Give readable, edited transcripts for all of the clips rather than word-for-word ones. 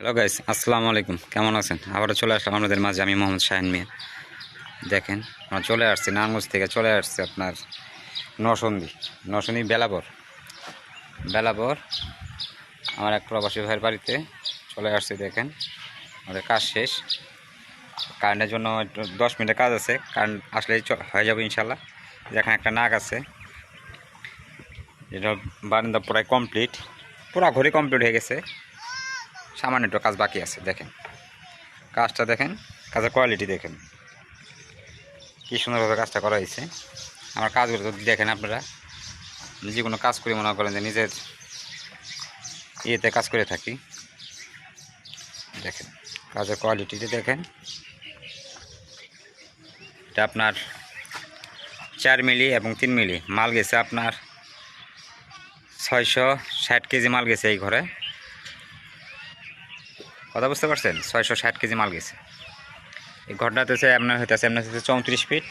Hello guys, আসসালামু আলাইকুম। কেমন আছেন? আবারও চলে আসলাম আপনাদের মাঝে। আমি মোহাম্মদ শাহিন মিয়া। দেখেন, আমরা চলে আসছি নারায়ণগঞ্জ থেকে, চলে আসছি আপনার নরসিংদী বেলাবর আমার এক প্রবাসী ভাইয়ের বাড়িতে চলে আসছি। দেখেন, আমাদের কাজ শেষ। কারেন্টের জন্য একটু 10 মিনিটের কাজ আছে, কারেন্ট আসলেই হয়ে যাবে ইনশাল্লাহ। যেখানে একটা নাক আছে, এটা বারান্দা পুরাই কমপ্লিট, পুরা ঘড়ি কমপ্লিট হয়ে গেছে, সামান্য একটু কাজ বাকি আছে। দেখেন কাজটা, দেখেন কাজের কোয়ালিটি, দেখেন কী সুন্দরভাবে কাজটা করা হয়েছে। আমার কাজগুলো যদি দেখেন আপনারা, যে কোনো কাজ করে মনে করেন যে নিজের ইয়েতে কাজ করে থাকি। দেখেন কাজের কোয়ালিটিতে দেখেন, এটা আপনার 4 মিলি এবং 3 মিলি মাল গেছে। আপনার 660 কেজি মাল গেছে এই ঘরে। কথা বুঝতে পারছেন? 660 কেজি মাল গেছে এই ঘরটাতে। আপনার হইতেছে 34 ফিট,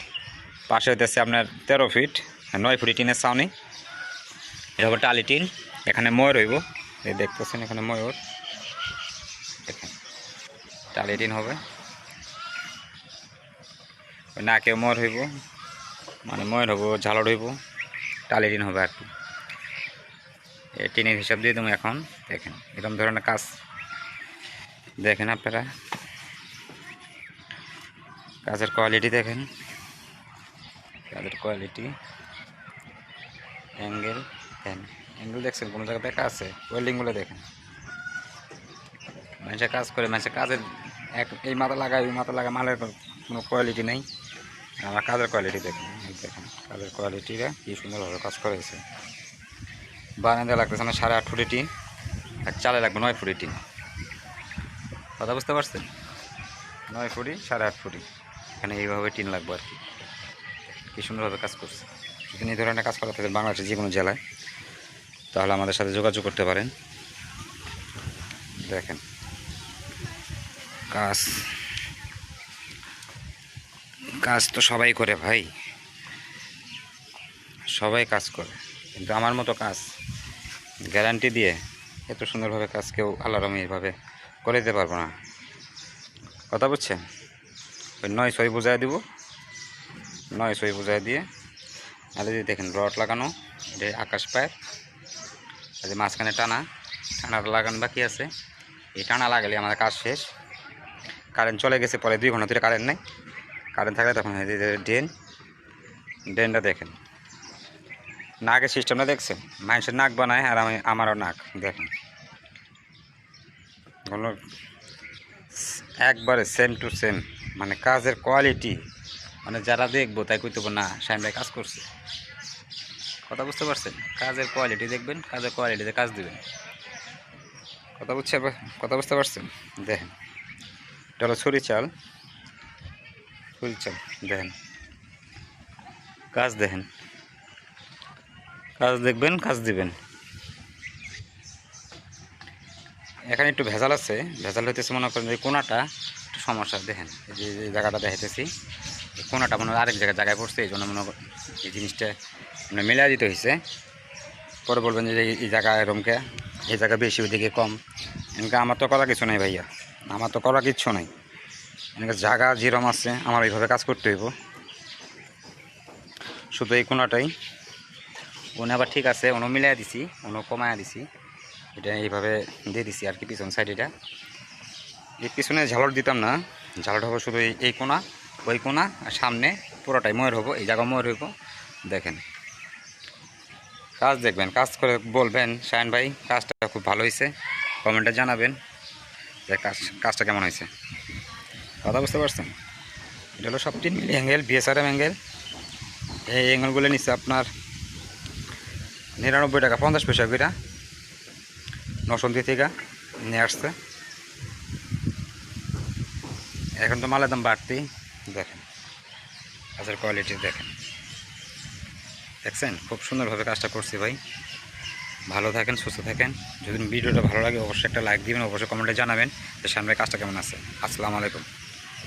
পাশে হইতেছে আপনার 13 ফিট, 9 ফুট টিনের ছাউনি। এটা হবে টালি টিন। এখানে ময়ূর হইব, এই দেখতেছেন এখানে ময়ূর। দেখেন টালি টিন হবে, নাকে ময়ূর হইব, মানে ময়ূর হইব, ঝালর হইব, টালি টিন হবে আর কি। এই টিনের হিসাব দিয়ে দেবো এখন। দেখেন এরকম ধরনের কাজ দেখেন আপনারা, কাজের কোয়ালিটি দেখেন, কাজের কোয়ালিটি, অ্যাঙ্গেল দেখেন। অ্যাঙ্গেল দেখছেন কোনো জায়গায় দেখা আছে? ওয়েল্ডিংগুলো দেখেন। মানুষের কাজ করে, মানুষের কাজের এই মাথা লাগায় ওই মাথা লাগায়, মালের কোনো কোয়ালিটি নেই। আমার কাজের কোয়ালিটি দেখেন, দেখেন কাজের কোয়ালিটিটা কী সুন্দরভাবে কাজ করেছে। বারান্দা লাগতেছে না 8.5 ফুট টিন, আর চালে লাগবে 9 ফুট টিন। কথা বুঝতে পারছেন? 9 ফুটি 8.5 ফুটি, এখানে এইভাবে টিন লাগবে আর কি। কী সুন্দরভাবে কাজ করছে। যদি এই ধরনের কাজ করা থাকেন বাংলাদেশের যে কোনো জেলায়, তাহলে আমাদের সাথে যোগাযোগ করতে পারেন। দেখেন কাজ তো সবাই করে ভাই, সবাই কাজ করে, কিন্তু আমার মতো কাজ গ্যারান্টি দিয়ে এত সুন্দরভাবে কাজ কেউ আল্লাহর রহমতে এইভাবে করে দিতে পারবো না। কথা বুঝছেন? ওই 9 বুঝাই দিব, 9 বুঝাই দিয়ে আলে যদি দেখেন রড লাগানো, এটা আকাশ পায়ের, আর মাঝখানে টানাটা লাগানো বাকি আছে। এই টানা লাগালে আমাদের কাজ শেষ। কারেন্ট চলে গেছে, পরে 2 ঘন্টা ধরে কারেন্ট নেই। কারেন্ট থাকলে তখন ড্রেনটা দেখেন, নাকের সিস্টেমটা দেখছেন? মানুষের নাক বানায়, আর আমারও নাক দেখেন, একবারে সেম টু সেম। মানে কাজের কোয়ালিটি, মানে যারা দেখবো তাই কইতে না শাহিন ভাই কাজ করছে। কথা বুঝতে পারছেন? কাজের কোয়ালিটি দেখবেন, কাজের কোয়ালিটিতে কাজ দিবেন। কথা বুঝতে পারছেন? দেখেন এটা হলো ছুরি চাল, দেখেন কাজ, দেখেন কাজ দেখবেন, কাজ দিবেন। এখানে একটু ভেজাল আছে, ভেজাল হইতেছে মনে করেন এই কোনাটা একটু সমস্যা। দেখেন এই যে জায়গাটা দেখাইতেছি, এই কোনাটা মনে হয় আরেক জায়গায় পড়ছে, এই জন্য মনে করেন এই জিনিসটা মানে মিলাই দিতে হয়েছে। পরে বলবেন যে এই জায়গায় এরমকে, এই জায়গা বেশি ওইদিকে কম। এমনকি আমার তো করা কিছু নেই ভাইয়া, আমার তো করা কিচ্ছু নাই। এমনকি জায়গা যেরম আছে আমার এইভাবে কাজ করতে হইব। শুধু এই কোনাটাই ওনে আবার ঠিক আছে, ওনো মিলাই দিছি, ওনো কমায়া দিছি, এটা এইভাবে দিয়ে দিছি আর কি। পিছন সাইড, এটা এই পিছনে ঝালর দিতাম না, ঝালর হবো শুধু এই কোনা, ওই কোনা, আর সামনে পুরোটাই ময়ূর হবো, এই জায়গা ময়ূর হইব। দেখেন কাজ দেখবেন, কাজ করে বলবেন শাহিন ভাই কাজটা খুব ভালো হয়েছে, কমেন্টে জানাবেন যে কাজটা কেমন হয়েছে। কথা বুঝতে পারছেন? এটা হলো সব 3 মিলি অ্যাঙ্গেল, বিএসআরএম অ্যাঙ্গেল। এই অ্যাঙ্গেলগুলো নিচ্ছে আপনার 99 টাকা 50 পয়সা করে, নরসিংদী থেকে নিয়ে আসছে। এখন তো মালের দাম বাড়তি। দেখেন কাজের কোয়ালিটি দেখছেন, খুব সুন্দরভাবে কাজটা করছি ভাই। ভালো থাকেন, সুস্থ থাকেন। যদি ভিডিওটা ভালো লাগে অবশ্যই একটা লাইক দিবেন, অবশ্যই কমেন্টে জানাবেন যে শাহিন ভাই কাজটা কেমন আছে। আসসালামু আলাইকুম।